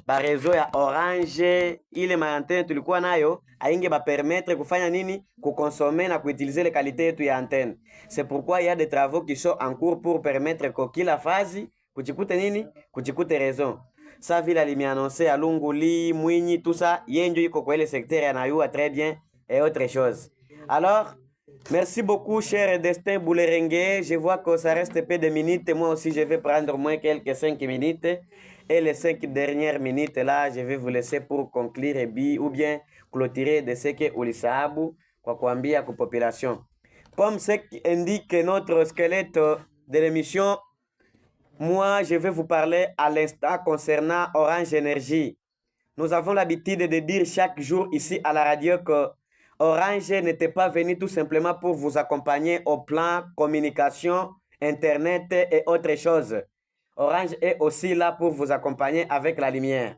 ba réseau ya Orange ile maantenne tulikuwa nayo ainge ba permettre kufanya nini, kuconsommer na kuutiliser les qualités yetu ya antenne. C'est pourquoi il y a des travaux qui sont en cours pour permettre que kila fazi kuchikute nini, kuchikute raison. Ça vile alimianonce à Lunguli, Mwinyi, tout ça, yenjo iko kwa ile secteur anayua très bien et autre chose. Alors, merci beaucoup, cher Destin Boulerengue. Je vois que ça reste peu de minutes. Moi aussi, je vais prendre au moins quelques 5 minutes. Et les 5 dernières minutes, là, je vais vous laisser pour conclure ou bien clôturer de ce que Ulisahabu kwa kuambia kwa population. Comme ce qui indique notre squelette de l'émission, moi, je vais vous parler à l'instant concernant Orange Energy. Nous avons l'habitude de dire chaque jour ici à la radio que Orange n'était pas venu tout simplement pour vous accompagner au plan communication, Internet et autres choses. Orange est aussi là pour vous accompagner avec la lumière.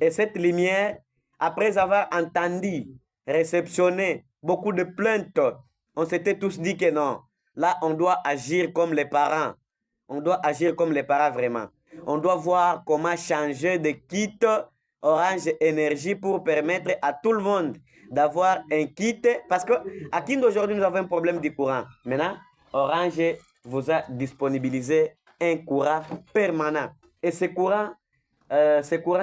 Et cette lumière, après avoir entendu, réceptionné beaucoup de plaintes, on s'était tous dit que non. Là, on doit agir comme les parents. On doit agir comme les parents vraiment. On doit voir comment changer de kit Orange Énergie pour permettre à tout le monde d'avoir un kit. Parce que à Kind aujourd'hui, nous avons un problème de courant. Maintenant, Orange vous a disponibilisé un courant permanent. Et ce courant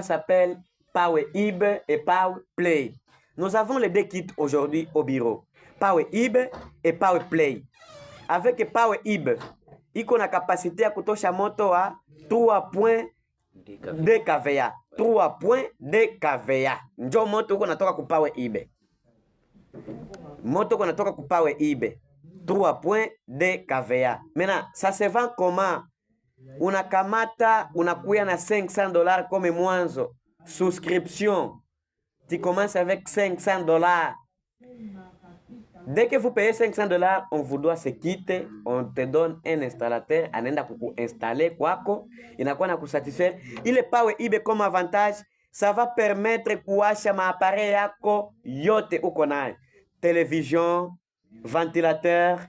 s'appelle PowerIB et PowerPlay. Nous avons les deux kits aujourd'hui au bureau. PowerIB et PowerPlay. Avec PowerIB, iko na kapasite ya kutosha moto wa 3.2 kVA. 3.2 kVA. Njo moto uko natoka ku PowerIB. Moto uko natoka ku PowerIB. 3.2 kVA. Maintenant, ça se vend comment? Unakamata, unakuya na $500 comme mwanzo. Souscription. Tu commences avec $500. Dès que vous payez $500, on vous doit ce kit, on te donne un installateur, anaenda kukuinstaller kwako, inakuwa na kusatisfaire. Ile PowerIB comme avantage, ça va permettre kuwasha maappareil yako yote uko nayo. Télévision, ventilateur,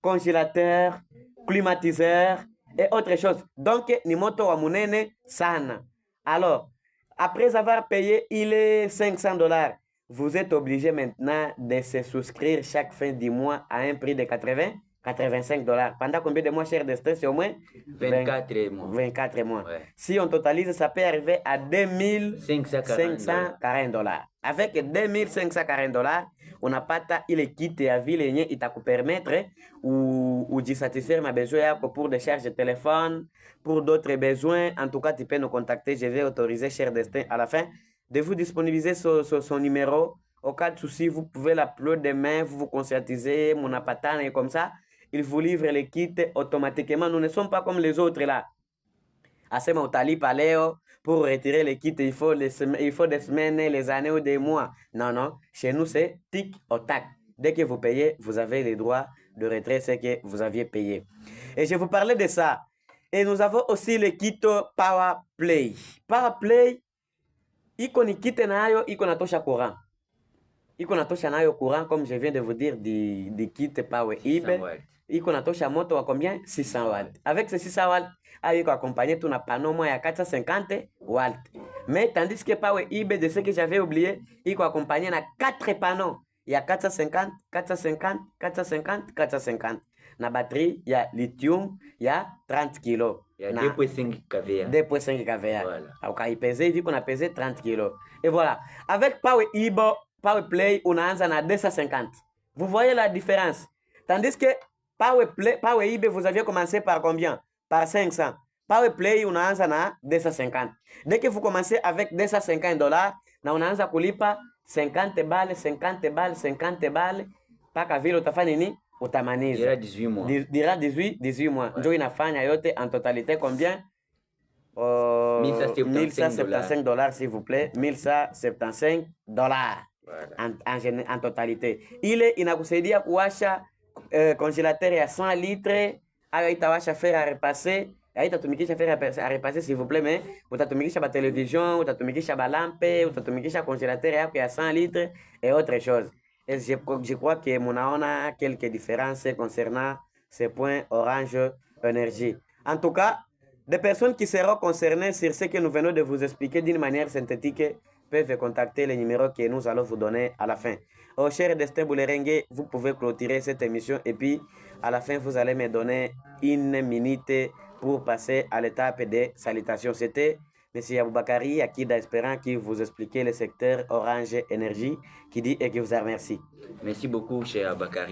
congélateur, climatiseur et autre chose. Donc, ni moto wa munene sana. Alors, après avoir payé $500, vous êtes obligé maintenant de se souscrire chaque fin du mois à un prix de $85. Pendant combien de mois, cher Destin? C'est au moins 24 mois. 24 mois. Ouais. Si on totalise, ça peut arriver à $2,540. Avec $2,540, unapata ile kit ya vile yenye itakupermettre ou satisfaire ma besoin yako pour des charges de téléphone, pour d'autres besoins. En tout cas, tu peux nous contacter. Je vais autoriser, cher Destin, à la fin de vous disponibiliser son numéro. Au cas de souci, vous pouvez l'appeler demain, vous vous conscientisez, mon apatan et comme ça, il vous livre les kits automatiquement. Nous ne sommes pas comme les autres là. Asema utali paleo, pour retirer les kits, il faut des semaines, les années ou des mois. Non, non. Chez nous, c'est tic au tac. Dès que vous payez, vous avez les droits de retrait, ce que vous aviez payé. Et je vous parlais de ça. Et nous avons aussi le kit PowerPlay. PowerPlay, iko ni kit nayo, iko natosha courant. Iko natosha nayo courant, comme je viens de vous dire, du kit PowerIB. Iko natosha moto wa combien? 600 watts. Avec ces 600 watts, iko accompagné tout na panneau moi à 450 watts. Mais tandis que PowerIB, de ce que j'avais oublié, iko accompagné na 4 panneaux. Il y a 450, 450, 450, 450. Na batterie, il y a lithium, il y a 30 kg. Il y a 2.5 kVA. 2.5 kVA. Voilà. Donc, il pesait, vu qu'on a pesé 30 kg. Et voilà. Avec PowerIB, PowerPlay, on a un à 250. Vous voyez la différence. Tandis que PowerIB, vous aviez commencé par combien? Par 500. PowerPlay, on a un à 250. Dès que vous commencez avec $250, on a un à kulipa 50 balles, 50 balles, 50 balles. Paka vile utafanya nini? Utamaniza. Dira 18 mois. Dira 18 mois. Njo inafanya yote en totalité combien? $1175 s'il vous plaît. $1175. Voilà. En totalité. Ile inakusaidia kuwasha congélateur ya 100 litres. Ayo itawasha fer à repasser. Haitatumikisha fer à repasser s'il vous plaît, mais utatumikisha ba télévision, utatumikisha ba lampe, utatumikisha congélateur yako ya 100 litres et autre chose. Et je crois que munaona quelques différences concernant ces points Orange Energy. En tout cas, Des personnes qui seront concernées sur ce que nous venons de vous expliquer d'une manière synthétique peuvent contacter les numéros que nous allons vous donner à la fin. Oh, cher Destin Boulerengue, vous pouvez clôturer cette émission et puis à la fin, vous allez me donner une minute pour passer à l'étape des salutations. C'était M. Aboubakari Akida Espérant qui vous expliquait le secteur Orange Énergie qui dit et qui vous remercie. Merci beaucoup, cher Abakari.